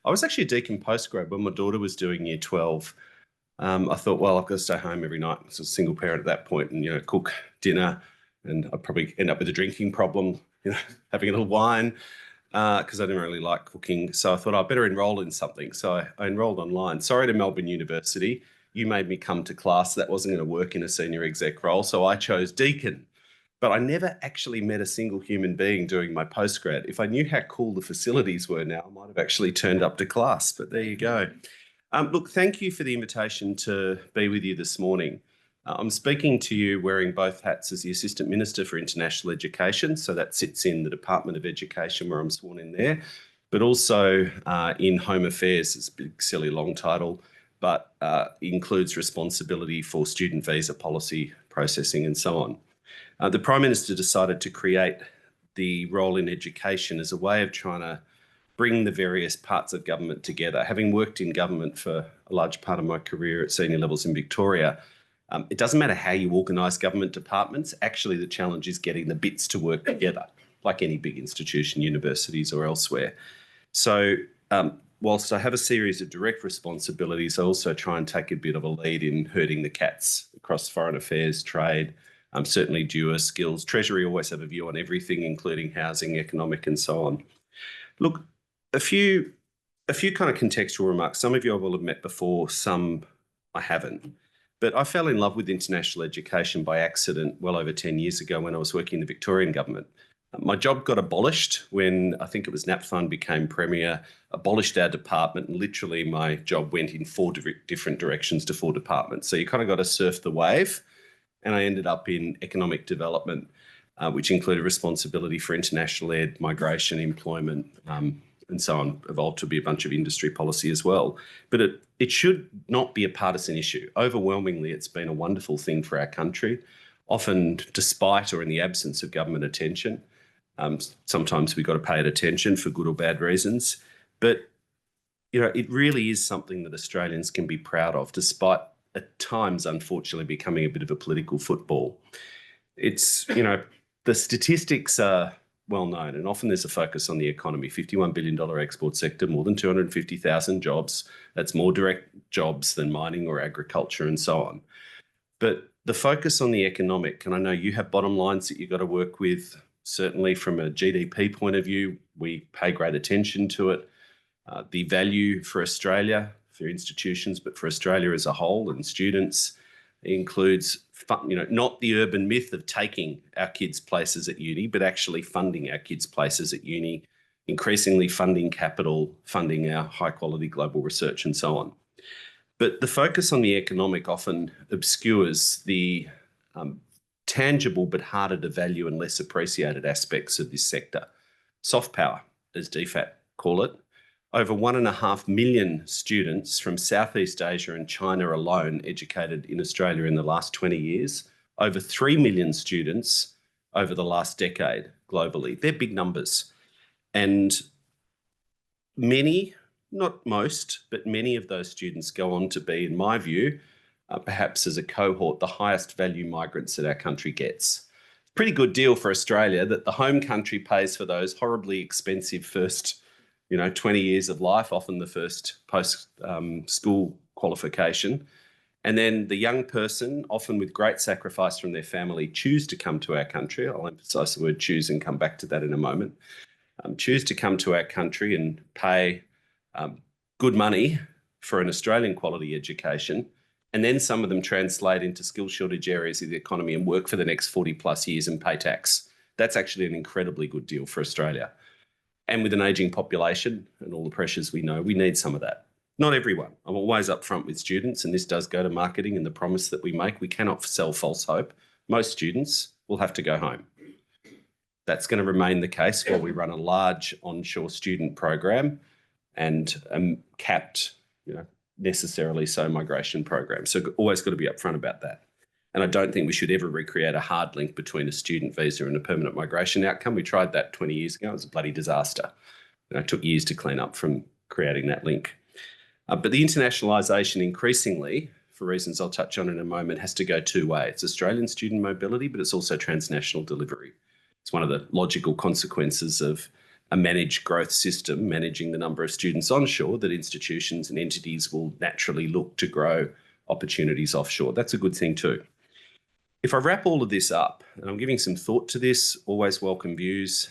I was actually a deacon postgrad when my daughter was doing year 12. I thought, well, I've got to stay home every night. I was a single parent at that point and, cook dinner, and I'd probably end up with a drinking problem, having a little wine because I didn't really like cooking. So I thought I'd better enroll in something. So I enrolled online. Sorry to Melbourne University. You made me come to class. That wasn't going to work in a senior exec role. So I chose deacon. But I never actually met a single human being doing my postgrad. If I knew how cool the facilities were now, I might have actually turned up to class, but there you go. Look, thank you for the invitation to be with you this morning. I'm speaking to you wearing both hats as the Assistant Minister for International Education, so that sits in the Department of Education where I'm sworn in there, but also in Home Affairs. It's a big, silly, long title, but includes responsibility for student visa policy processing and so on. The Prime Minister decided to create the role in education as a way of trying to bring the various parts of government together. Having worked in government for a large part of my career at senior levels in Victoria, it doesn't matter how you organise government departments. Actually, the challenge is getting the bits to work together, like any big institution, universities or elsewhere. So whilst I have a series of direct responsibilities, I also try and take a bit of a lead in herding the cats across foreign affairs, trade, certainly dual skills. Treasury always have a view on everything, including housing, economic and so on. Look, a few kind of contextual remarks. Some of you I will have met before, some I haven't. But I fell in love with international education by accident well over 10 years ago when I was working in the Victorian government. My job got abolished when I think it was NAPFUN became Premier, abolished our department, and literally my job went in four different directions to four departments. So you kind of got to surf the wave. And I ended up in economic development, which included responsibility for international aid, migration, employment, and so on, evolved to be a bunch of industry policy as well. But it should not be a partisan issue. Overwhelmingly, it's been a wonderful thing for our country, often despite or in the absence of government attention. Sometimes we've got to pay it attention for good or bad reasons. But, it really is something that Australians can be proud of, despite at times, unfortunately, becoming a bit of a political football. It's, the statistics are well known, and often there's a focus on the economy. $51 billion export sector, more than 250,000 jobs. That's more direct jobs than mining or agriculture and so on. But the focus on the economic, and I know you have bottom lines that you've got to work with, certainly from a GDP point of view, we pay great attention to it. The value for Australia, for institutions, but for Australia as a whole and students includes, not the urban myth of taking our kids places at uni, but actually funding our kids places at uni, increasingly funding capital, funding our high quality global research and so on. But the focus on the economic often obscures the tangible but harder to value and less appreciated aspects of this sector. Soft power, as DFAT call it. Over 1.5 million students from Southeast Asia and China alone educated in Australia in the last 20 years. Over 3 million students over the last decade globally. They're big numbers. And many, not most, but many of those students go on to be, in my view, perhaps as a cohort, the highest value migrants that our country gets. Pretty good deal for Australia that the home country pays for those horribly expensive first 20 years of life, often the first post-school qualification. And then the young person, often with great sacrifice from their family, choose to come to our country. I'll emphasise the word choose and come back to that in a moment. Choose to come to our country and pay good money for an Australian quality education. And then some of them translate into skill shortage areas of the economy and work for the next 40 plus years and pay tax. That's actually an incredibly good deal for Australia. And with an ageing population and all the pressures we know, we need some of that. Not everyone. I'm always upfront with students, and this does go to marketing and the promise that we make. We cannot sell false hope. Most students will have to go home. That's going to remain the case while we run a large onshore student program and capped, necessarily so migration program. So always got to be upfront about that. And I don't think we should ever recreate a hard link between a student visa and a permanent migration outcome. We tried that 20 years ago. It was a bloody disaster. It took years to clean up from creating that link. But the internationalisation increasingly, for reasons I'll touch on in a moment, has to go two ways. It's Australian student mobility, but it's also transnational delivery. It's one of the logical consequences of a managed growth system, managing the number of students onshore, that institutions and entities will naturally look to grow opportunities offshore. That's a good thing too. If I wrap all of this up, and I'm giving some thought to this, always welcome views.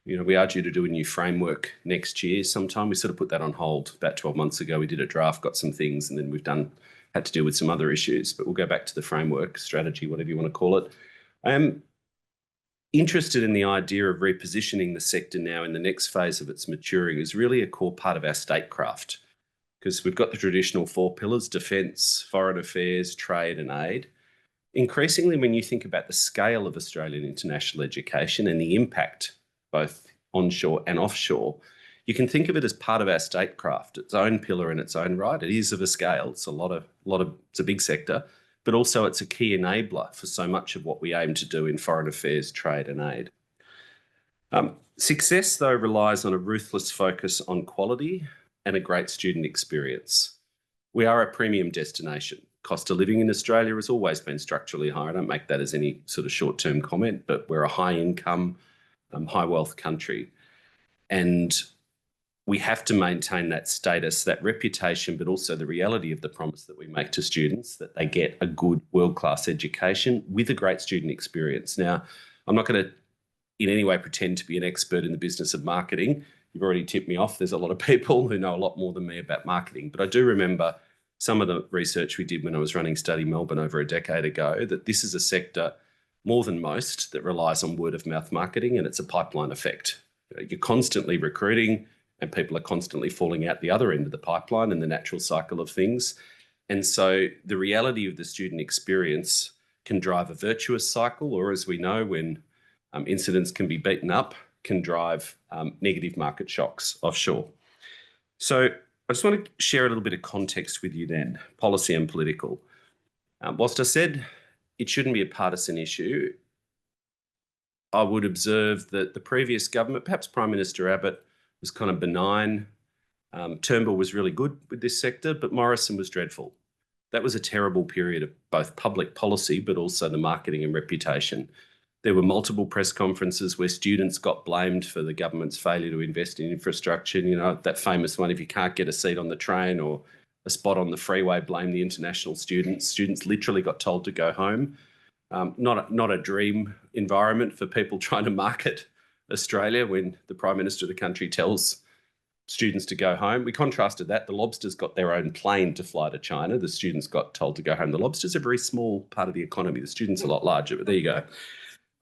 We are due to do a new framework next year sometime. We sort of put that on hold about 12 months ago. We did a draft, got some things, and then had to deal with some other issues, but we'll go back to the framework, strategy, whatever you want to call it. I am interested in the idea of repositioning the sector now in the next phase of its maturing is really a core part of our statecraft, because we've got the traditional 4 pillars: defence, foreign affairs, trade and aid. Increasingly, when you think about the scale of Australian international education and the impact both onshore and offshore, you can think of it as part of our statecraft, its own pillar in its own right. It is of a scale. It's it's a big sector, but also it's a key enabler for so much of what we aim to do in foreign affairs, trade and aid. Success, though, relies on a ruthless focus on quality and a great student experience. We are a premium destination. Cost of living in Australia has always been structurally high. I don't make that as any sort of short-term comment, but we're a high-income, high-wealth country. And we have to maintain that status, that reputation, but also the reality of the promise that we make to students, that they get a good world-class education with a great student experience. Now, I'm not going to in any way pretend to be an expert in the business of marketing. You've already tipped me off. There's a lot of people who know a lot more than me about marketing, but I do remember some of the research we did when I was running Study Melbourne over a decade ago, that this is a sector more than most that relies on word of mouth marketing, and it's a pipeline effect. You're constantly recruiting and people are constantly falling out the other end of the pipeline in the natural cycle of things. And so the reality of the student experience can drive a virtuous cycle, or as we know, when incidents can be beaten up, can drive negative market shocks offshore. So I just want to share a little bit of context with you then, policy and political. Whilst I said it shouldn't be a partisan issue, I would observe that the previous government, perhaps Prime Minister Abbott, was kind of benign. Turnbull was really good with this sector, but Morrison was dreadful. That was a terrible period of both public policy, but also the marketing and reputation. There were multiple press conferences where students got blamed for the government's failure to invest in infrastructure. You know, that famous one, if you can't get a seat on the train or a spot on the freeway, blame the international students. Students literally got told to go home. Not a dream environment for people trying to market Australia when the Prime Minister of the country tells students to go home. We contrasted that. The lobsters got their own plane to fly to China. The students got told to go home. The lobsters are a very small part of the economy. The students are a lot larger, but there you go.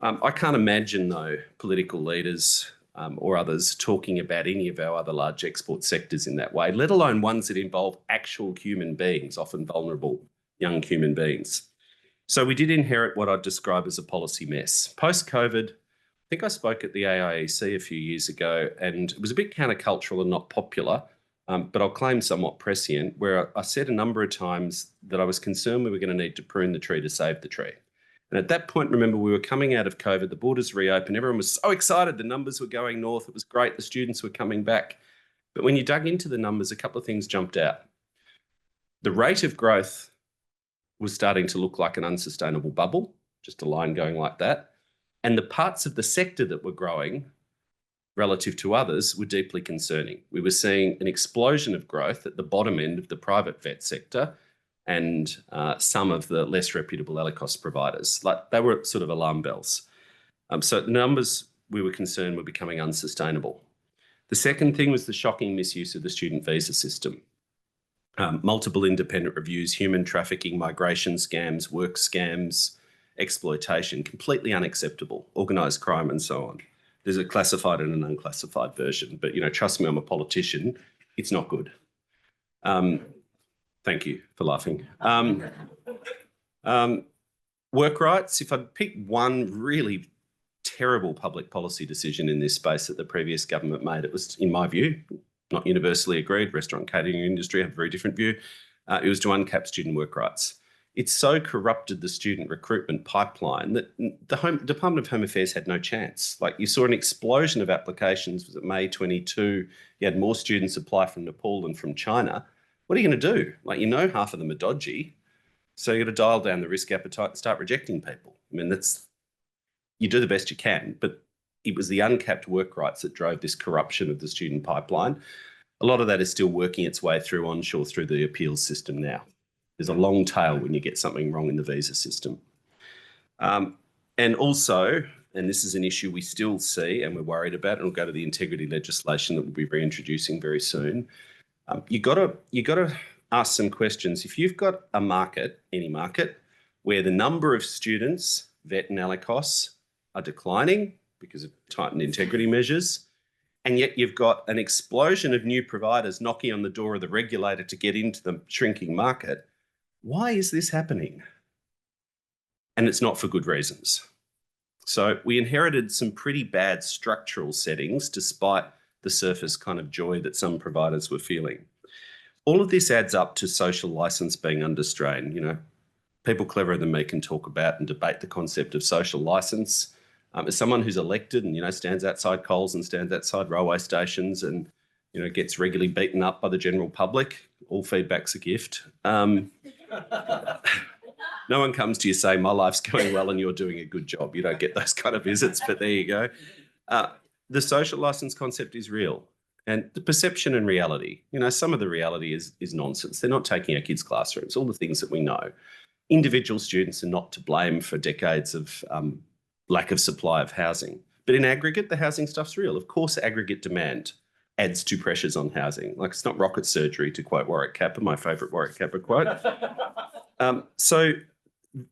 I can't imagine, though, political leaders or others talking about any of our other large export sectors in that way, let alone ones that involve actual human beings, often vulnerable young human beings. So we did inherit what I'd describe as a policy mess. Post-COVID, I think I spoke at the AIEC a few years ago, and it was a bit countercultural and not popular, but I'll claim somewhat prescient, where I said a number of times that I was concerned we were going to need to prune the tree to save the tree. And at that point, remember, we were coming out of COVID, the borders reopened, everyone was so excited, the numbers were going north, it was great, the students were coming back. But when you dug into the numbers, a couple of things jumped out. The rate of growth was starting to look like an unsustainable bubble, just a line going like that. And the parts of the sector that were growing relative to others were deeply concerning. We were seeing an explosion of growth at the bottom end of the private vet sector, and some of the less reputable ELICOS providers. Like, they were sort of alarm bells. So the numbers we were concerned were becoming unsustainable. The second thing was the shocking misuse of the student visa system. Multiple independent reviews, human trafficking, migration scams, work scams, exploitation, completely unacceptable, organised crime and so on. There's a classified and an unclassified version, but, you know, trust me, I'm a politician, it's not good. Thank you for laughing. Work rights, if I'd pick one really terrible public policy decision in this space that the previous government made, it was, in my view, not universally agreed, restaurant catering industry have a very different view, it was to uncap student work rights. It's so corrupted the student recruitment pipeline that the Department of Home Affairs had no chance. Like, you saw an explosion of applications. Was it May 22? You had more students apply from Nepal than from China. What are you going to do? Like, you know, half of them are dodgy. So you've got to dial down the risk appetite and start rejecting people. I mean, you do the best you can, but it was the uncapped work rights that drove this corruption of the student pipeline. A lot of that is still working its way through onshore through the appeals system now. There's a long tail when you get something wrong in the visa system. And also, and this is an issue we still see and we're worried about, and we'll go to the integrity legislation that we'll be reintroducing very soon. You got to ask some questions. If you've got a market, any market, where the number of students, vet and ALICOS, are declining because of tightened integrity measures, and yet you've got an explosion of new providers knocking on the door of the regulator to get into the shrinking market, why is this happening? And it's not for good reasons. So we inherited some pretty bad structural settings despite the surface kind of joy that some providers were feeling. All of this adds up to social license being under strain. You know, people cleverer than me can talk about and debate the concept of social license. As someone who's elected and, you know, stands outside Coles and stands outside railway stations and, you know, gets regularly beaten up by the general public, all feedback's a gift. No one comes to you saying, my life's going well and you're doing a good job. You don't get those kind of visits, but there you go. The social license concept is real. And the perception and reality, you know, some of the reality is nonsense. They're not taking our kids' classrooms, all the things that we know. Individual students are not to blame for decades of lack of supply of housing. But in aggregate, the housing stuff's real. Of course, aggregate demand adds to pressures on housing. Like, it's not rocket surgery, to quote Warwick Capper, my favourite Warwick Capper quote. So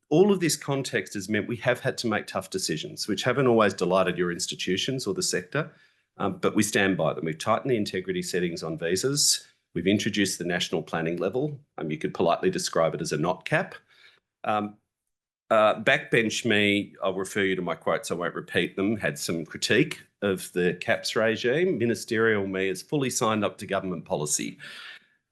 all of this context has meant we have had to make tough decisions, which haven't always delighted your institutions or the sector, but we stand by them. We've tightened the integrity settings on visas. We've introduced the national planning level. You could politely describe it as a not cap. Backbench me, I'll refer you to my quotes, I won't repeat them, had some critique of the caps regime. Ministerial me is fully signed up to government policy.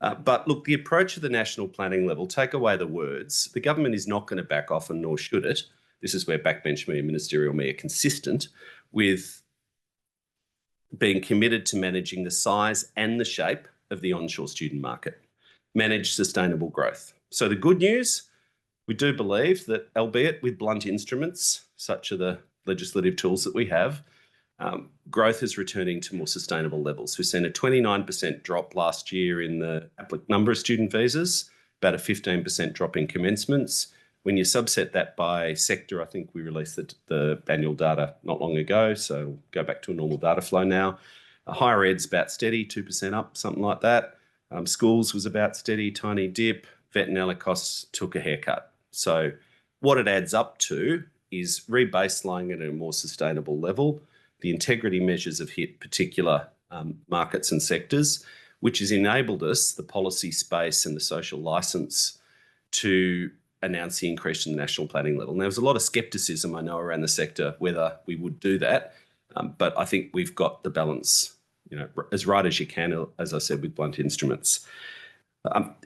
But look, the approach of the national planning level, take away the words, the government is not going to back off, and nor should it. This is where backbench me and ministerial me are consistent with being committed to managing the size and the shape of the onshore student market, manage sustainable growth. So the good news, we do believe that, albeit with blunt instruments, such are the legislative tools that we have, growth is returning to more sustainable levels. We've seen a 29% drop last year in the number of student visas, about a 15% drop in commencements. When you subset that by sector, I think we released the annual data not long ago, so go back to a normal data flow now. Higher ed's about steady, 2% up, something like that. Schools was about steady, tiny dip. Vet and ALICOS took a haircut. So what it adds up to is rebaselining at a more sustainable level. The integrity measures have hit particular markets and sectors, which has enabled us, the policy space and the social licence, to announce the increase in the national planning level. Now, there was a lot of scepticism, I know, around the sector whether we would do that, but I think we've got the balance, you know, as right as you can, as I said, with blunt instruments.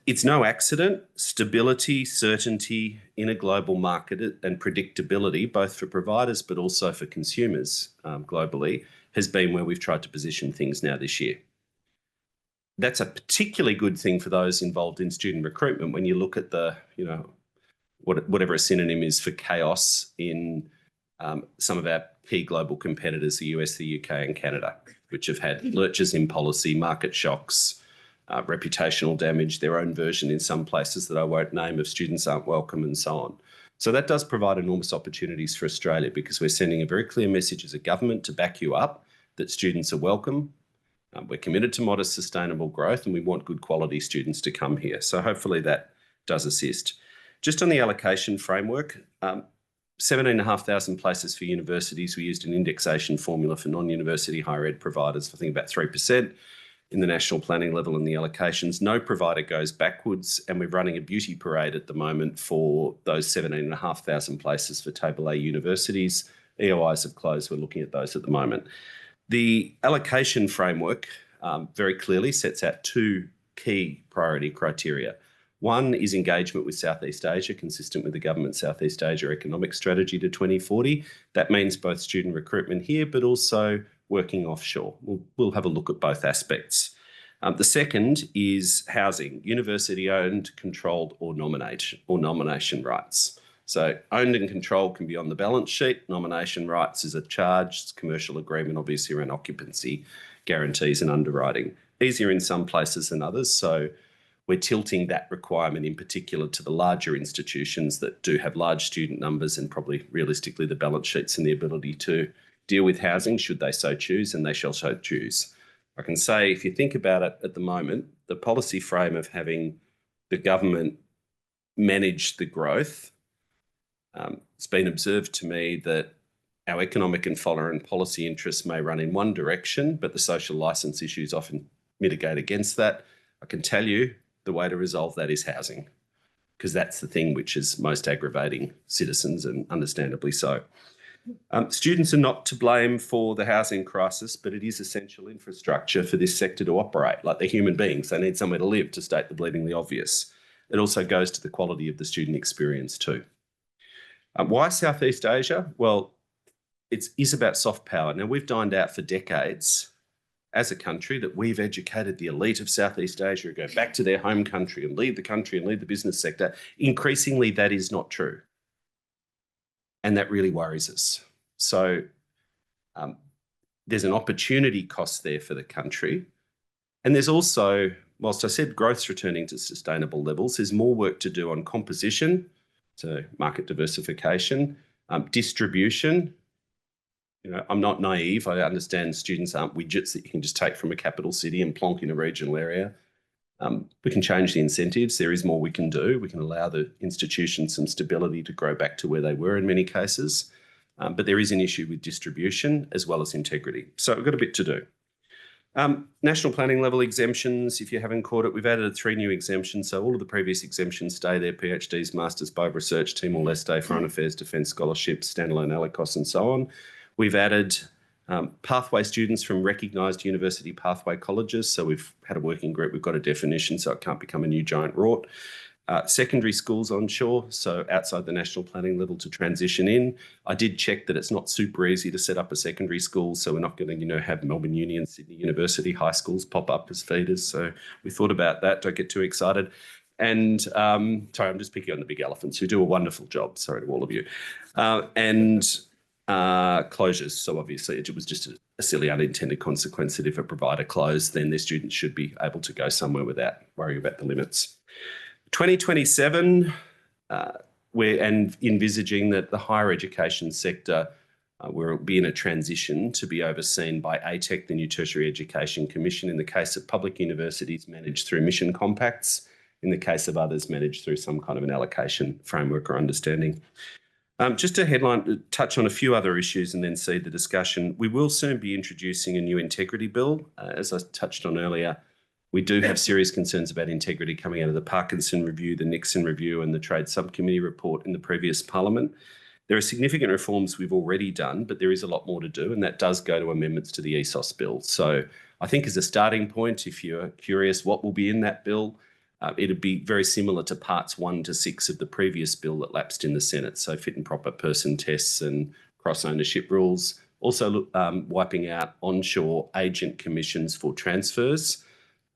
It's no accident. Stability, certainty in a global market and predictability, both for providers but also for consumers globally, has been where we've tried to position things now this year. That's a particularly good thing for those involved in student recruitment when you look at the, you know, whatever a synonym is for chaos in some of our key global competitors, the US, the UK and Canada, which have had lurches in policy, market shocks, reputational damage, their own version in some places that I won't name of students aren't welcome and so on. So that does provide enormous opportunities for Australia, because we're sending a very clear message as a government to back you up that students are welcome. We're committed to modest sustainable growth and we want good quality students to come here. So hopefully that does assist. Just on the allocation framework, 17,500 places for universities. We used an indexation formula for non-university higher ed providers, I think about 3%. In the national planning level and the allocations, no provider goes backwards, and we're running a beauty parade at the moment for those 17,500 places for Table A universities. EOIs have closed, we're looking at those at the moment. The allocation framework very clearly sets out two key priority criteria. One is engagement with Southeast Asia, consistent with the government Southeast Asia economic strategy to 2040. That means both student recruitment here, but also working offshore. We'll have a look at both aspects. The second is housing, university-owned, controlled or nomination rights. So owned and controlled can be on the balance sheet. Nomination rights is a charge. It's commercial agreement, obviously, around occupancy guarantees and underwriting. Easier in some places than others. So we're tilting that requirement in particular to the larger institutions that do have large student numbers and probably realistically the balance sheets and the ability to deal with housing should they so choose, and they shall so choose. I can say, if you think about it at the moment, the policy frame of having the government manage the growth, it's been observed to me that our economic and foreign policy interests may run in one direction, but the social licence issues often mitigate against that. I can tell you the way to resolve that is housing, because that's the thing which is most aggravating citizens, and understandably so. Students are not to blame for the housing crisis, but it is essential infrastructure for this sector to operate. Like, they're human beings. They need somewhere to live, to state the bleedingly obvious. It also goes to the quality of the student experience too. Why Southeast Asia? Well, it is about soft power. Now, we've dined out for decades as a country that we've educated the elite of Southeast Asia to go back to their home country and lead the business sector. Increasingly, that is not true. And that really worries us. So there's an opportunity cost there for the country. And there's also, whilst I said growth's returning to sustainable levels, there's more work to do on composition, so market diversification, distribution. You know, I'm not naive. I understand students aren't widgets that you can just take from a capital city and plonk in a regional area. We can change the incentives. There is more we can do. We can allow the institutions some stability to grow back to where they were in many cases. But there is an issue with distribution as well as integrity. So we've got a bit to do. National planning level exemptions, if you haven't caught it, we've added 3 new exemptions. So all of the previous exemptions stay there: PhDs, Masters by Research, Timor-Leste, Foreign Affairs, Defence Scholarships, standalone ALICOS and so on. We've added pathway students from recognised university pathway colleges. So we've had a working group. We've got a definition so it can't become a new giant rort. Secondary schools onshore, so outside the national planning level to transition in. I did check that it's not super easy to set up a secondary school, so we're not going to, have Melbourne Uni and Sydney University high schools pop up as feeders. So we thought about that. Don't get too excited. And sorry, I'm just picking on the big elephants who do a wonderful job. Sorry to all of you. Closures. So obviously it was just a silly unintended consequence that if a provider closed, then their students should be able to go somewhere without worrying about the limits. 2027, we're envisaging that the higher education sector will be in a transition to be overseen by ATEC, the New Tertiary Education Commission, in the case of public universities managed through mission compacts, in the case of others managed through some kind of an allocation framework or understanding. Just a touch on a few other issues and then see the discussion. We will soon be introducing a new integrity bill. As I touched on earlier, we do have serious concerns about integrity coming out of the Parkinson Review, the Nixon Review and the Trade Subcommittee report in the previous Parliament. There are significant reforms we've already done, but there is a lot more to do, and that does go to amendments to the ESOS bill. So I think as a starting point, if you're curious what will be in that bill, it'd be very similar to parts 1 to 6 of the previous bill that lapsed in the Senate. So fit and proper person tests and cross-ownership rules. Also wiping out onshore agent commissions for transfers.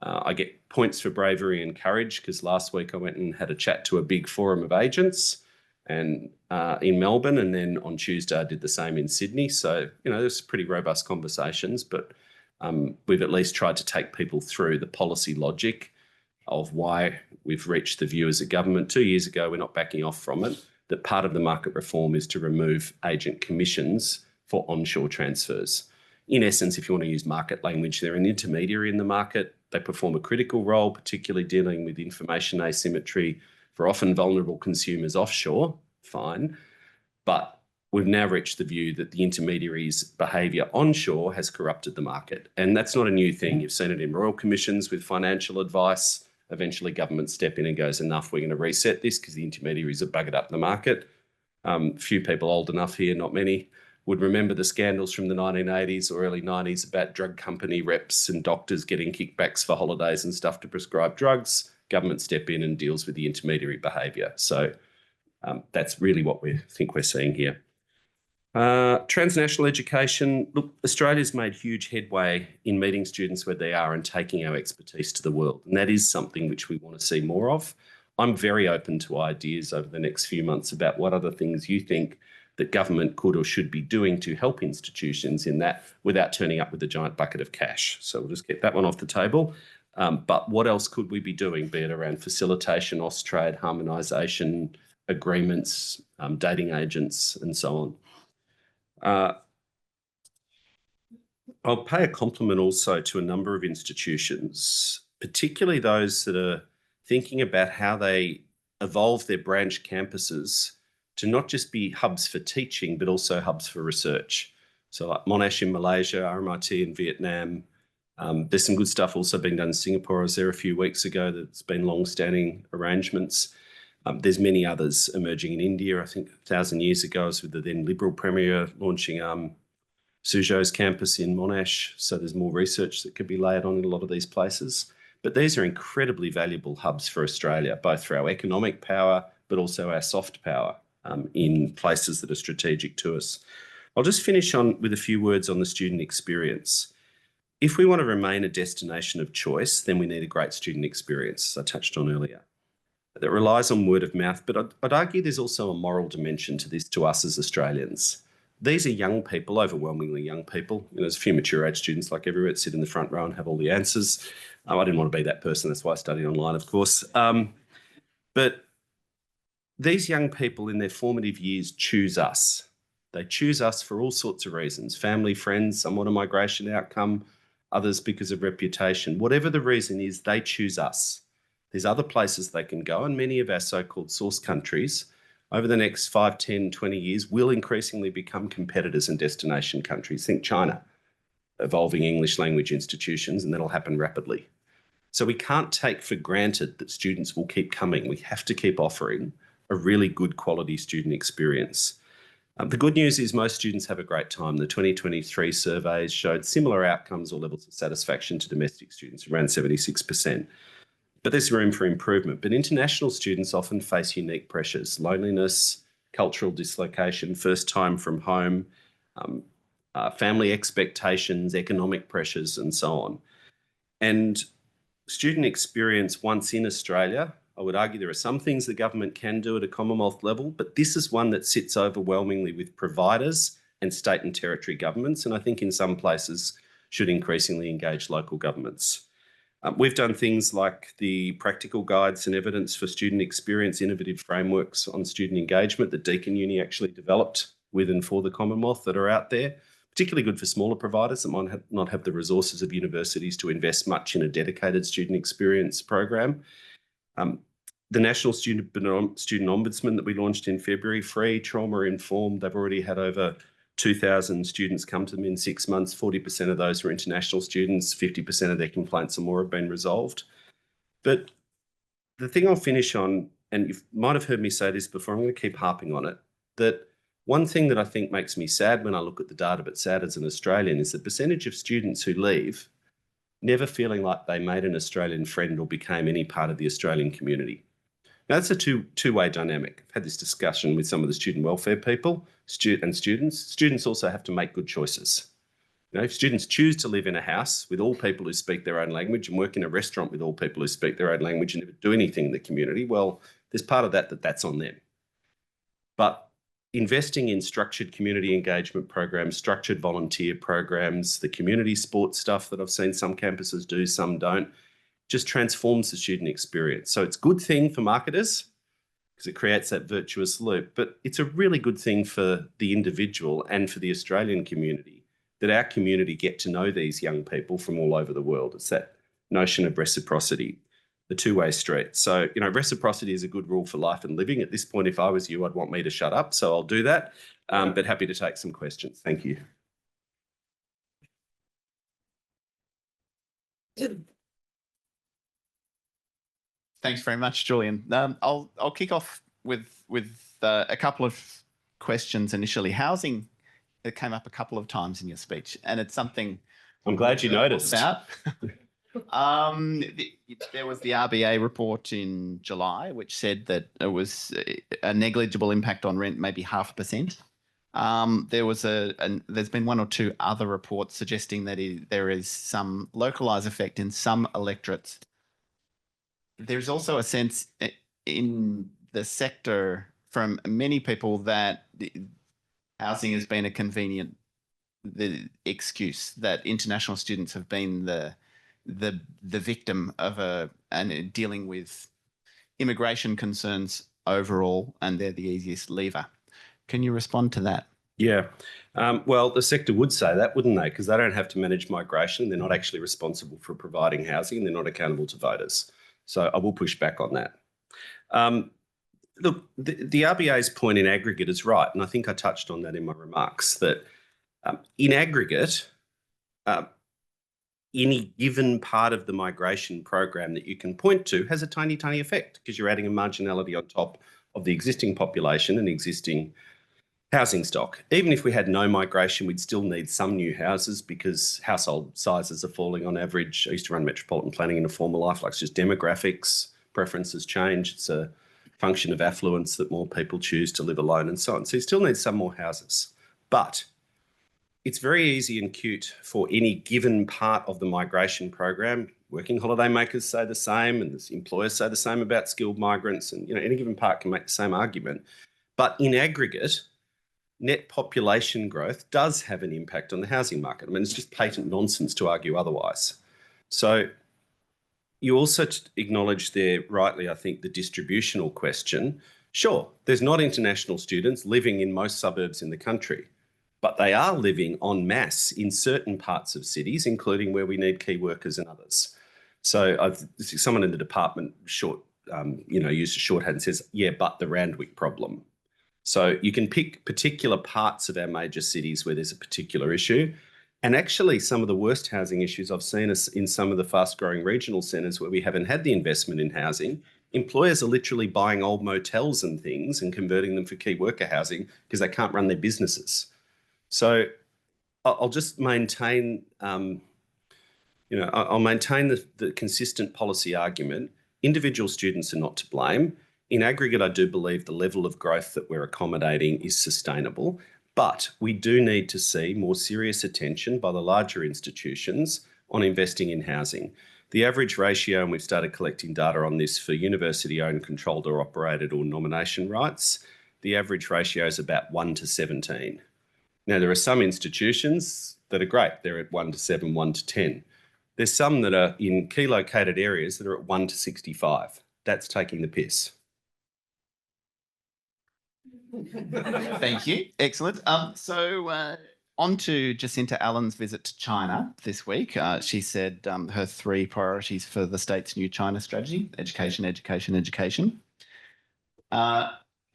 I get points for bravery and courage because last week I went and had a chat to a big forum of agents and in Melbourne, and then on Tuesday I did the same in Sydney. So, there's pretty robust conversations, but we've at least tried to take people through the policy logic of why we've reached the view as a government 2 years ago, we're not backing off from it, that part of the market reform is to remove agent commissions for onshore transfers. In essence, if you want to use market language, they're an intermediary in the market. They perform a critical role, particularly dealing with information asymmetry for often vulnerable consumers offshore, fine. But we've now reached the view that the intermediary's behaviour onshore has corrupted the market. And that's not a new thing. You've seen it in royal commissions with financial advice. Eventually government step in and goes, enough, we're going to reset this because the intermediaries have buggered up the market. Few people old enough here, not many, would remember the scandals from the 1980s or early 90s about drug company reps and doctors getting kickbacks for holidays and stuff to prescribe drugs. Government step in and deals with the intermediary behaviour. So that's really what we think we're seeing here. Transnational education. Look, Australia's made huge headway in meeting students where they are and taking our expertise to the world. And that is something which we want to see more of. I'm very open to ideas over the next few months about what other things you think that government could or should be doing to help institutions in that without turning up with a giant bucket of cash. So we'll just get that one off the table. But what else could we be doing, be it around facilitation, Austrade, harmonisation, agreements, dating agents, and so on? I'll pay a compliment also to a number of institutions, particularly those that are thinking about how they evolve their branch campuses to not just be hubs for teaching, but also hubs for research. So like Monash in Malaysia, RMIT in Vietnam. There's some good stuff also being done in Singapore. I was there a few weeks ago. That's been long-standing arrangements. There's many others emerging in India. I think 1,000 years ago, I was with the then Liberal Premier launching Suzhou's campus in Monash. So there's more research that could be layered on in a lot of these places. But these are incredibly valuable hubs for Australia, both for our economic power, but also our soft power in places that are strategic to us. I'll just finish on with a few words on the student experience. If we want to remain a destination of choice, then we need a great student experience, as I touched on earlier. That relies on word of mouth, but I'd argue there's also a moral dimension to this to us as Australians. These are young people, overwhelmingly young people. There's a few mature age students like everywhere that sit in the front row and have all the answers. I didn't want to be that person. That's why I studied online, of course. But these young people in their formative years choose us. They choose us for all sorts of reasons, family, friends, somewhat a migration outcome, others because of reputation. Whatever the reason is, they choose us. There's other places they can go, and many of our so-called source countries over the next 5, 10, 20 years will increasingly become competitors and destination countries. Think China, evolving English language institutions, and that'll happen rapidly. So we can't take for granted that students will keep coming. We have to keep offering a really good quality student experience. The good news is most students have a great time. The 2023 surveys showed similar outcomes or levels of satisfaction to domestic students, around 76%. But there's room for improvement. But international students often face unique pressures, loneliness, cultural dislocation, first time from home, family expectations, economic pressures, and so on. And student experience once in Australia, I would argue there are some things the government can do at a Commonwealth level, but this is one that sits overwhelmingly with providers and state and territory governments, and I think in some places should increasingly engage local governments. We've done things like the practical guides and evidence for student experience, innovative frameworks on student engagement that Deakin Uni actually developed with and for the Commonwealth that are out there, particularly good for smaller providers that might not have the resources of universities to invest much in a dedicated student experience program. The National Student Ombudsman that we launched in February, free, trauma-informed. They've already had over 2,000 students come to them in 6 months. 40% of those were international students. 50% of their complaints or more have been resolved. But the thing I'll finish on, and you might have heard me say this before, I'm going to keep harping on it, that one thing that I think makes me sad when I look at the data, but sad as an Australian, is the percentage of students who leave never feeling like they made an Australian friend or became any part of the Australian community. Now, that's a two-way dynamic. I've had this discussion with some of the student welfare people and students. Students also have to make good choices. If students choose to live in a house with all people who speak their own language and work in a restaurant with all people who speak their own language and never do anything in the community, well, there's part of that's on them. But investing in structured community engagement programs, structured volunteer programs, the community sports stuff that I've seen some campuses do, some don't, just transforms the student experience. So it's a good thing for marketers because it creates that virtuous loop, but it's a really good thing for the individual and for the Australian community that our community get to know these young people from all over the world. It's that notion of reciprocity, the two-way street. So, reciprocity is a good rule for life and living. At this point, if I was you, I'd want me to shut up, so I'll do that, but happy to take some questions. Thank you. Thanks very much, Julian. I'll kick off with a couple of questions initially. Housing, it came up a couple of times in your speech, and it's something I'm glad you noticed. About. There was the RBA report in July, which said that it was a negligible impact on rent, maybe 0.5%. There's been one or two other reports suggesting that there is some localized effect in some electorates. There's also a sense in the sector from many people that housing has been a convenient excuse, that international students have been the victim of and dealing with immigration concerns overall, and they're the easiest lever. Can you respond to that? Yeah. Well, the sector would say that, wouldn't they? Because they don't have to manage migration. They're not actually responsible for providing housing, and they're not accountable to voters. So I will push back on that. Look, the RBA's point in aggregate is right, and I think I touched on that in my remarks, that in aggregate, any given part of the migration program that you can point to has a tiny, tiny effect, because you're adding a marginality on top of the existing population and existing housing stock. Even if we had no migration, we'd still need some new houses because household sizes are falling on average. I used to run metropolitan planning in a former life, like it's just demographics, preferences change. It's a function of affluence that more people choose to live alone and so on. So you still need some more houses. But it's very easy and cute for any given part of the migration program. Working holiday makers say the same, and employers say the same about skilled migrants, and any given part can make the same argument. But in aggregate, net population growth does have an impact on the housing market. I mean, it's just patent nonsense to argue otherwise. So you also acknowledge there rightly, I think, the distributional question. Sure, there's not international students living in most suburbs in the country, but they are living en masse in certain parts of cities, including where we need key workers and others. So someone in the department used a shorthand and says, yeah, but the Randwick problem. So you can pick particular parts of our major cities where there's a particular issue. And actually, some of the worst housing issues I've seen is in some of the fast-growing regional centres where we haven't had the investment in housing. Employers are literally buying old motels and things and converting them for key worker housing because they can't run their businesses. So I'll just maintain, I'll maintain the consistent policy argument. Individual students are not to blame. In aggregate, I do believe the level of growth that we're accommodating is sustainable, but we do need to see more serious attention by the larger institutions on investing in housing. The average ratio, and we've started collecting data on this for university-owned, controlled or operated or nomination rights, the average ratio is about 1 to 17. Now, there are some institutions that are great. They're at 1 to 7, 1 to 10. There's some that are in key located areas that are at 1 to 65. That's taking the piss. Thank you. Excellent. So on to Jacinta Allen's visit to China this week. She said her 3 priorities for the state's new China strategy: education, education, education.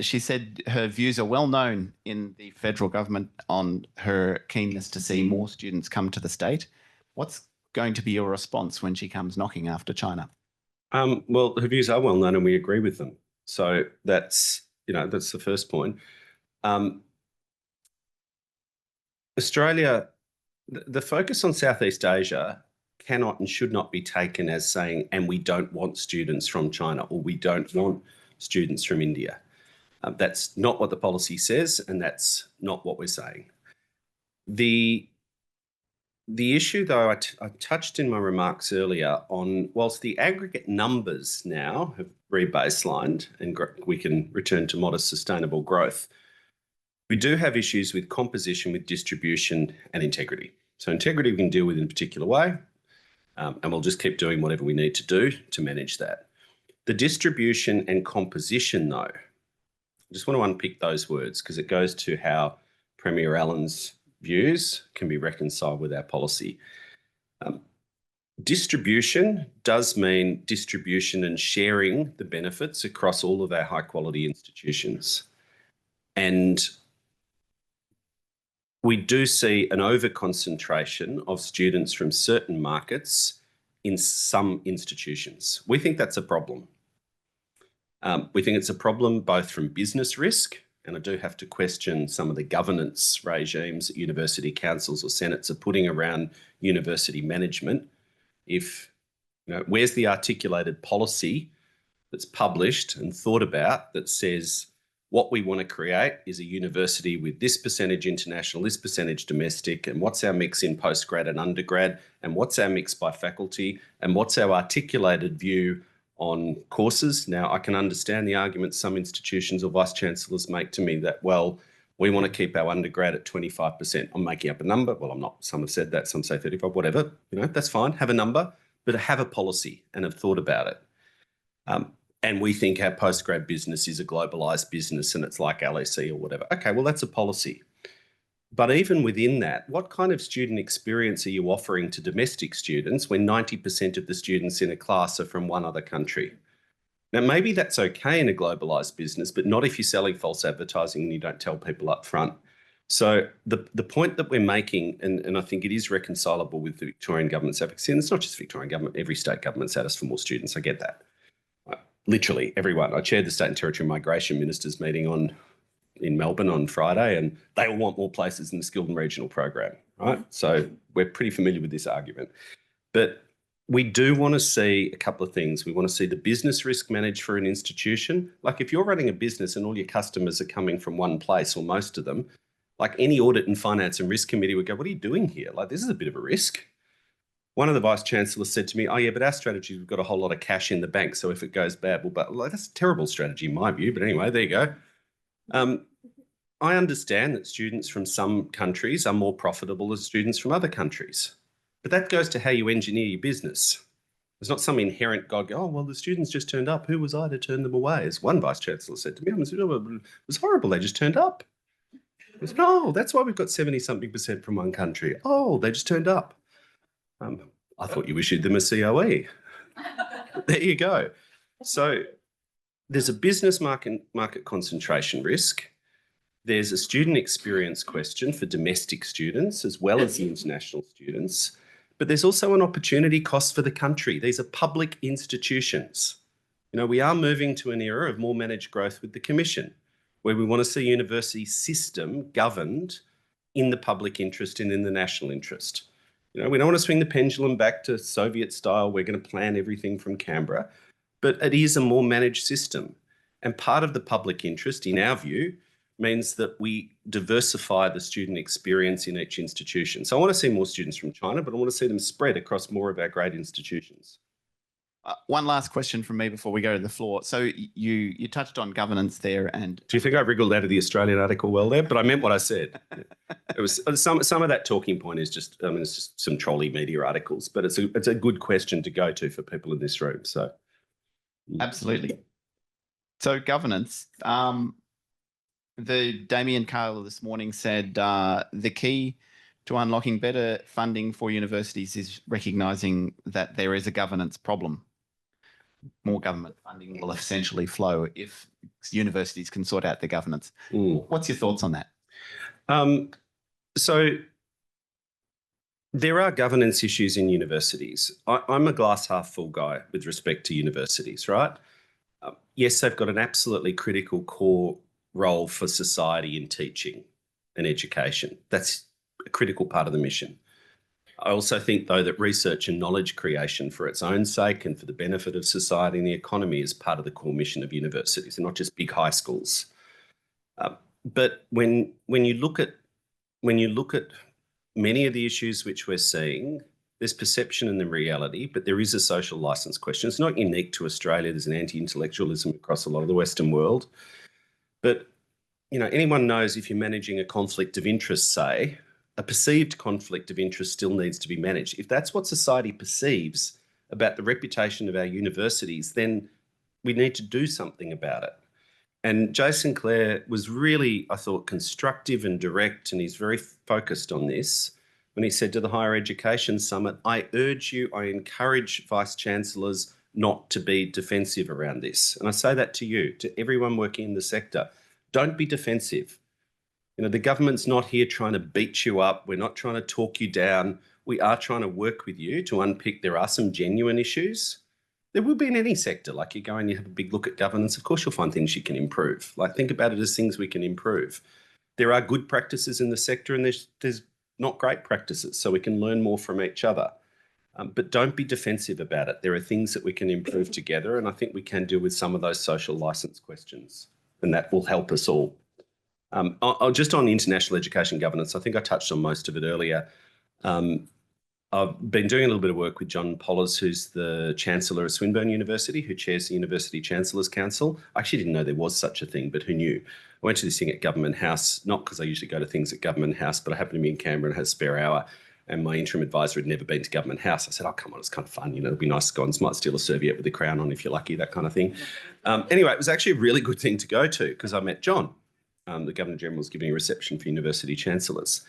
She said her views are well known in the federal government on her keenness to see more students come to the state. What's going to be your response when she comes knocking after China? Well, her views are well known and we agree with them. So that's the first point. Australia, the focus on Southeast Asia cannot and should not be taken as saying, and we don't want students from China, or we don't want students from India. That's not what the policy says, and that's not what we're saying. The issue, though, I touched in my remarks earlier on, whilst the aggregate numbers now have re-baselined and we can return to modest sustainable growth, we do have issues with composition, with distribution and integrity. So integrity we can deal with in a particular way, and we'll just keep doing whatever we need to do to manage that. The distribution and composition, though, I just want to unpick those words because it goes to how Premier Allen's views can be reconciled with our policy. Distribution does mean distribution and sharing the benefits across all of our high quality institutions. And we do see an over-concentration of students from certain markets in some institutions. We think that's a problem. We think it's a problem both from business risk, and I do have to question some of the governance regimes that university councils or senates are putting around university management. Where's the articulated policy that's published and thought about that says what we want to create is a university with this percentage international, this percentage domestic, and what's our mix in postgrad and undergrad, and what's our mix by faculty, and what's our articulated view on courses. Now, I can understand the arguments some institutions or vice-chancellors make to me that, well, we want to keep our undergrad at 25%. I'm making up a number. Well, I'm not. Some have said that, some say 35, whatever. That's fine. Have a number, but have a policy and have thought about it. And we think our postgrad business is a globalised business and it's like LSE or whatever. Okay, well, that's a policy. But even within that, what kind of student experience are you offering to domestic students when 90% of the students in a class are from one other country? Now, maybe that's okay in a globalised business, but not if you're selling false advertising and you don't tell people up front. So the point that we're making, and I think it is reconcilable with the Victorian government's advocacy, and it's not just Victorian government, every state government's had us for more students, I get that. Literally everyone. I chaired the State and Territory Migration Ministers meeting in Melbourne on Friday, and they all want more places in the Skilled and Regional program, right? So we're pretty familiar with this argument. But we do want to see a couple of things. We want to see the business risk managed for an institution. Like if you're running a business and all your customers are coming from one place or most of them, like any audit and finance and risk committee would go, what are you doing here? Like this is a bit of a risk. One of the vice-chancellors said to me, oh yeah, but our strategy, we've got a whole lot of cash in the bank. So if it goes bad, well, that's a terrible strategy in my view. But anyway, there you go. I understand that students from some countries are more profitable than students from other countries, but that goes to how you engineer your business. There's not some inherent God, oh, well, the students just turned up. Who was I to turn them away? As one vice-chancellor said to me, it was horrible. They just turned up. I said, oh, that's why we've got 70-something% from one country. Oh, they just turned up. I thought you issued them a COE. There you go. So there's a business market concentration risk. There's a student experience question for domestic students as well as the international students. But there's also an opportunity cost for the country. These are public institutions. We are moving to an era of more managed growth with the Commission, where we want to see university system governed in the public interest and in the national interest. We don't want to swing the pendulum back to Soviet style. We're going to plan everything from Canberra, but it is a more managed system. And part of the public interest, in our view, means that we diversify the student experience in each institution. So I want to see more students from China, but I want to see them spread across more of our great institutions. One last question from me before we go to the floor. So you touched on governance there, and do you think I wriggled out of the Australian article well there? But I meant what I said. It was some of that talking point is just, it's just some trolley media articles, but it's a good question to go to for people in this room. So absolutely. So governance. The Damien Carla this morning said the key to unlocking better funding for universities is recognising that there is a governance problem. More government funding will essentially flow if universities can sort out their governance. What's your thoughts on that? So there are governance issues in universities. I'm a glass half full guy with respect to universities, right? Yes, they've got an absolutely critical core role for society in teaching and education. That's a critical part of the mission. I also think, though, that research and knowledge creation for its own sake and for the benefit of society and the economy is part of the core mission of universities, and not just big high schools. But when you look at many of the issues which we're seeing, there's perception and the reality, but there is a social license question. It's not unique to Australia. There's an anti-intellectualism across a lot of the Western world. But anyone knows if you're managing a conflict of interest, say, a perceived conflict of interest still needs to be managed. If that's what society perceives about the reputation of our universities, then we need to do something about it. And Jason Clare was really, I thought, constructive and direct, and he's very focused on this when he said to the Higher Education Summit, I encourage Vice-Chancellors not to be defensive around this. And I say that to you, to everyone working in the sector. Don't be defensive. The government's not here trying to beat you up. We're not trying to talk you down. We are trying to work with you to unpick. There are some genuine issues. There will be in any sector. Like you go and you have a big look at governance, of course you'll find things you can improve. Like think about it as things we can improve. There are good practices in the sector and there's not great practices, so we can learn more from each other. But don't be defensive about it. There are things that we can improve together, and I think we can deal with some of those social license questions, and that will help us all. Just on international education governance, I think I touched on most of it earlier. I've been doing a little bit of work with John Pollers, who's the Chancellor of Swinburne University, who chairs the University Chancellors' Council. I actually didn't know there was such a thing, but who knew? I went to this thing at Government House, not because I usually go to things at Government House, but I happened to be in Canberra and had a spare hour, and my interim advisor had never been to Government House. I said, oh, come on, it's kind of fun. It'll be nice scones, might steal a serviette with a crown on if you're lucky, that kind of thing. Anyway, it was actually a really good thing to go to because I met John. The Governor-General was giving a reception for University Chancellors.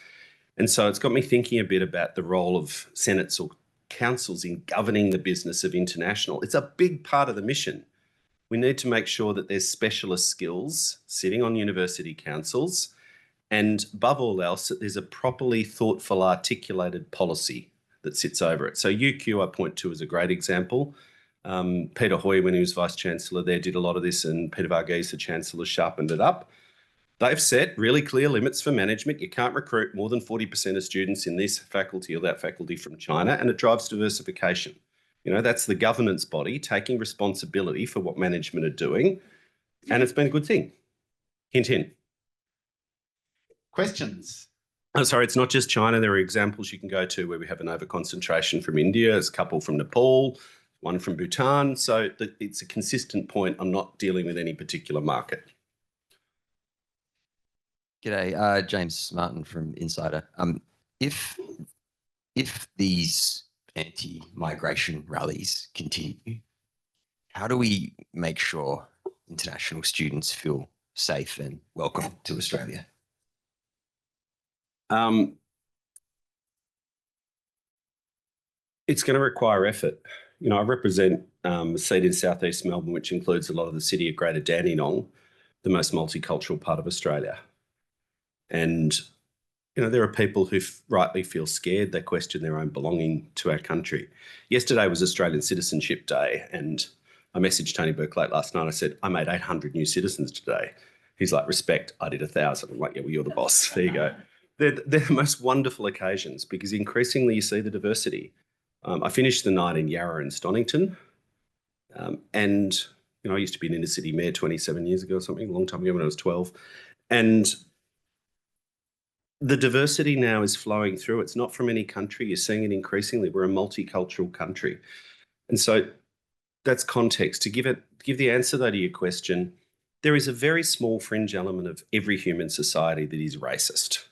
And so it's got me thinking a bit about the role of senates or councils in governing the business of international. It's a big part of the mission. We need to make sure that there's specialist skills sitting on university councils, and above all else, that there's a properly thoughtful, articulated policy that sits over it. So UQ, I point to as a great example. Peter Hoy, when he was Vice-Chancellor there, did a lot of this, and Peter Varghese, the Chancellor, sharpened it up. They've set really clear limits for management. You can't recruit more than 40% of students in this faculty or that faculty from China, and it drives diversification. That's the governance body taking responsibility for what management are doing, and it's been a good thing. Hint, hint. Questions? Oh, sorry, it's not just China. There are examples you can go to where we have an overconcentration from India, there's a couple from Nepal, one from Bhutan. So it's a consistent point. I'm not dealing with any particular market. G'day, James Martin from Insider. If these anti-migration rallies continue, how do we make sure international students feel safe and welcome to Australia? It's going to require effort. I represent a seat in southeast Melbourne, which includes a lot of the city of Greater Dandenong, the most multicultural part of Australia. And, there are people who rightly feel scared. They question their own belonging to our country. Yesterday was Australian Citizenship Day, and I messaged Tony Burke late last night. I said, I made 800 new citizens today. He's like, respect, I did 1,000. I'm like, yeah, well, you're the boss. There you go. They're the most wonderful occasions because increasingly you see the diversity. I finished the night in Yarra and Stonington. And, I used to be an inner city mayor 27 years ago or something, a long time ago when I was 12. And the diversity now is flowing through. It's not from any country. You're seeing it increasingly. We're a multicultural country. And so that's context. To give the answer, though, to your question, there is a very small fringe element of every human society that is racist,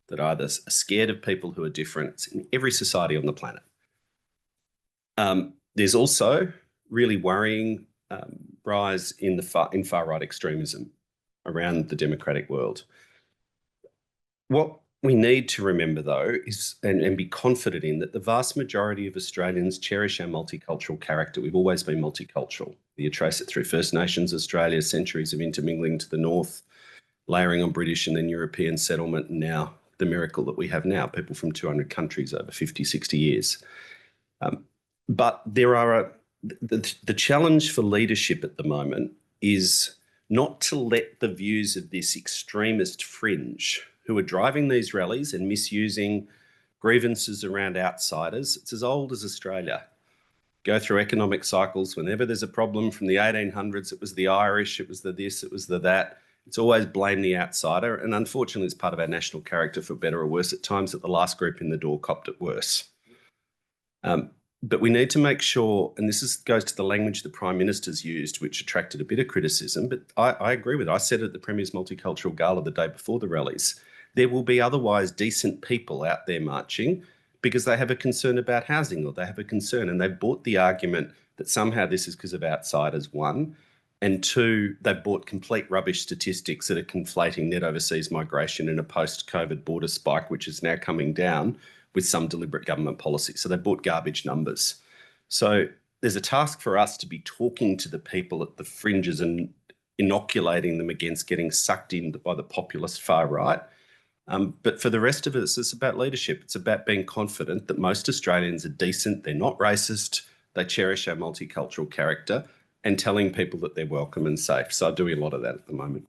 that either are scared of people who are different. It's in every society on the planet. There's also really worrying rise in far-right extremism around the democratic world. What we need to remember, though, is and be confident in that the vast majority of Australians cherish our multicultural character. We've always been multicultural. You trace it through First Nations Australia, centuries of intermingling to the north, layering on British and then European settlement, and now the miracle that we have now, people from 200 countries over 50, 60 years. But there are the challenge for leadership at the moment is not to let the views of this extremist fringe who are driving these rallies and misusing grievances around outsiders. It's as old as Australia. Go through economic cycles. Whenever there's a problem from the 1800s, it was the Irish, it was the this, it was the that. It's always blame the outsider. And unfortunately, it's part of our national character, for better or worse, at times that the last group in the door copped it worse. But we need to make sure, and this goes to the language the Prime Minister's used, which attracted a bit of criticism, but I agree with it. I said at the Premier's Multicultural Gala the day before the rallies, there will be otherwise decent people out there marching because they have a concern about housing or they have a concern, and they've bought the argument that somehow this is because of outsiders, one, and two, they've bought complete rubbish statistics that are conflating net overseas migration in a post-COVID border spike, which is now coming down with some deliberate government policy. So they bought garbage numbers. So there's a task for us to be talking to the people at the fringes and inoculating them against getting sucked in by the populist far right. But for the rest of us, it's about leadership. It's about being confident that most Australians are decent, they're not racist, they cherish our multicultural character, and telling people that they're welcome and safe. So I'm doing a lot of that at the moment.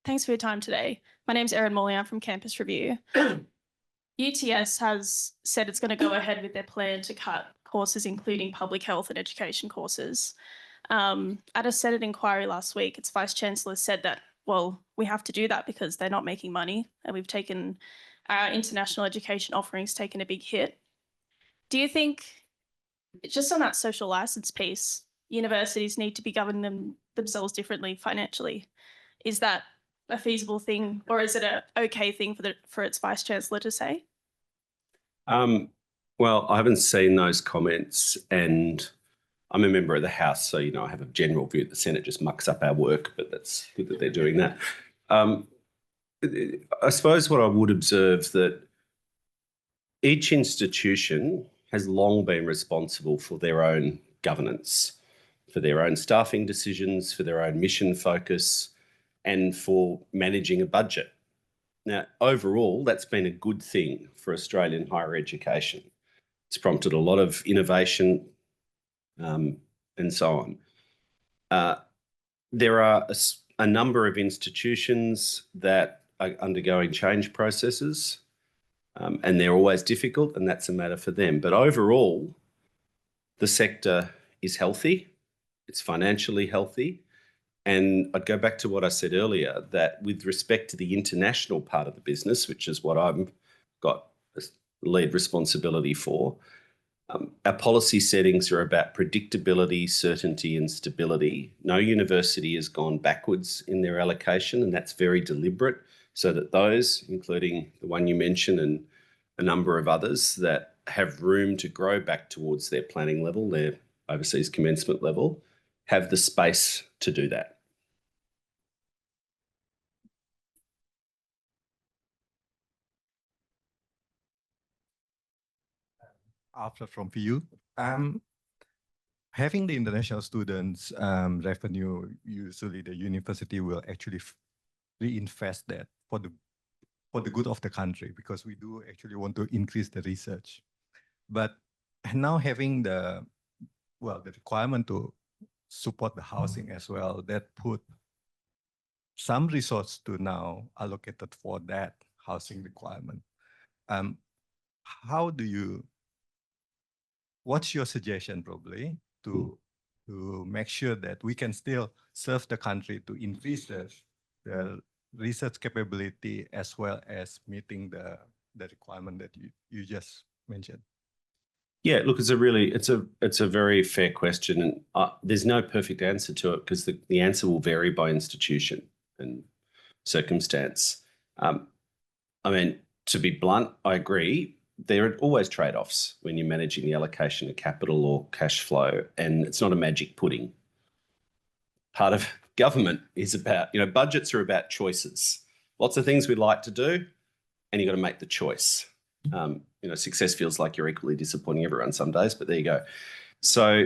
Thanks for your time today. My name's Erin Molly. I'm from Campus Review. UTS has said it's going to go ahead with their plan to cut courses, including public health and education courses. At a Senate inquiry last week, its Vice-Chancellor said that, well, we have to do that because they're not making money, and we've taken our international education offerings taken a big hit. Do you think, just on that social license piece, universities need to be governing themselves differently financially? Is that a feasible thing, or is it a okay thing for its vice chancellor to say? Well, I haven't seen those comments, and I'm a member of the House, so I have a general view that the Senate just mucks up our work, but that's good that they're doing that. I suppose what I would observe that each institution has long been responsible for their own governance, for their own staffing decisions, for their own mission focus, and for managing a budget. Now, overall, that's been a good thing for Australian higher education. It's prompted a lot of innovation and so on. There are a number of institutions that are undergoing change processes, and they're always difficult, and that's a matter for them. But overall, the sector is healthy, it's financially healthy. And I'd go back to what I said earlier, that with respect to the international part of the business, which is what I've got a lead responsibility for, our policy settings are about predictability, certainty, and stability. No university has gone backwards in their allocation, and that's very deliberate, so that those, including the one you mentioned and a number of others, that have room to grow back towards their planning level, their overseas commencement level, have the space to do that. After from you, having the international students revenue, usually the university will actually reinvest that for the good of the country, because we do actually want to increase the research. But now having the requirement to support the housing as well, that put some resource to now allocated for that housing requirement. What's your suggestion probably to make sure that we can still serve the country to increase the research capability as well as meeting the requirement that you just mentioned? Yeah, look, it's a very fair question, and there's no perfect answer to it, because the answer will vary by institution and circumstance. I mean, to be blunt, I agree. There are always trade-offs when you're managing the allocation of capital or cash flow, and it's not a magic pudding. Part of government is about, budgets are about choices. Lots of things we'd like to do, and you've got to make the choice. Success feels like you're equally disappointing everyone some days, but there you go. So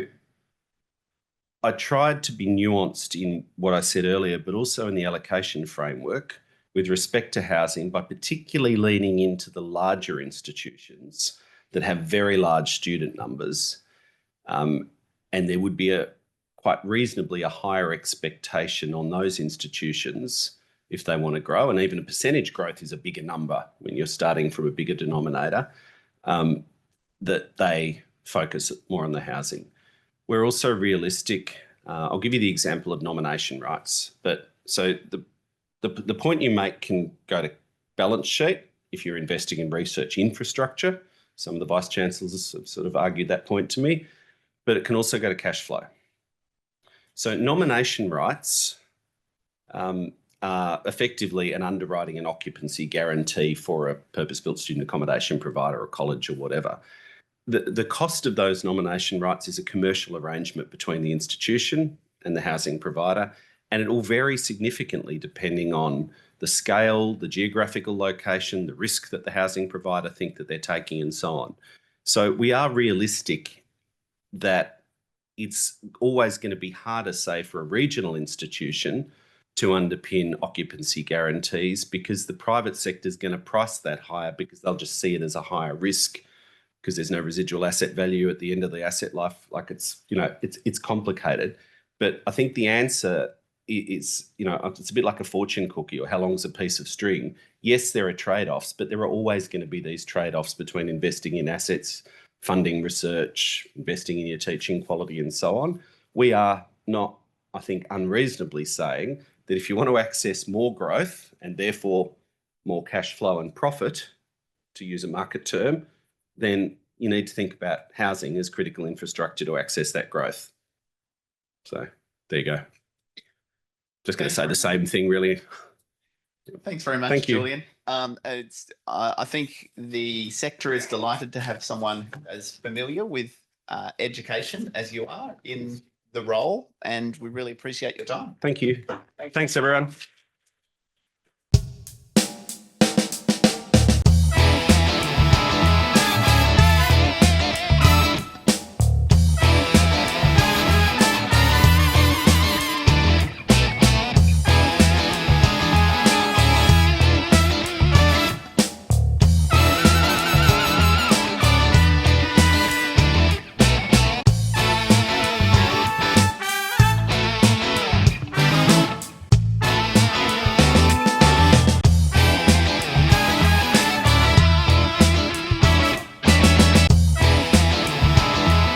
I tried to be nuanced in what I said earlier, but also in the allocation framework with respect to housing, by particularly leaning into the larger institutions that have very large student numbers. And there would be quite reasonably a higher expectation on those institutions if they want to grow, and even a percentage growth is a bigger number when you're starting from a bigger denominator, that they focus more on the housing. We're also realistic. I'll give you the example of nomination rights. The point you make can go to balance sheet if you're investing in research infrastructure. Some of the vice chancellors have sort of argued that point to me, but it can also go to cash flow. So nomination rights are effectively an underwriting and occupancy guarantee for a purpose-built student accommodation provider or college or whatever. The cost of those nomination rights is a commercial arrangement between the institution and the housing provider, and it will vary significantly depending on the scale, the geographical location, the risk that the housing provider think that they're taking, and so on. So we are realistic that it's always going to be harder, say, for a regional institution to underpin occupancy guarantees, because the private sector is going to price that higher, because they'll just see it as a higher risk, because there's no residual asset value at the end of the asset life. Like it's complicated. But I think the answer is, it's a bit like a fortune cookie, or how long's a piece of string. Yes, there are trade-offs, but there are always going to be these trade-offs between investing in assets, funding research, investing in your teaching quality, and so on. We are not, I think, unreasonably saying that if you want to access more growth and therefore more cash flow and profit, to use a market term, then you need to think about housing as critical infrastructure to access that growth. So there you go. Just going to say the same thing, really. Thanks very much, Thank you. Julian. I think the sector is delighted to have someone as familiar with education as you are in the role, and we really appreciate your time. Thank you. Thanks, everyone.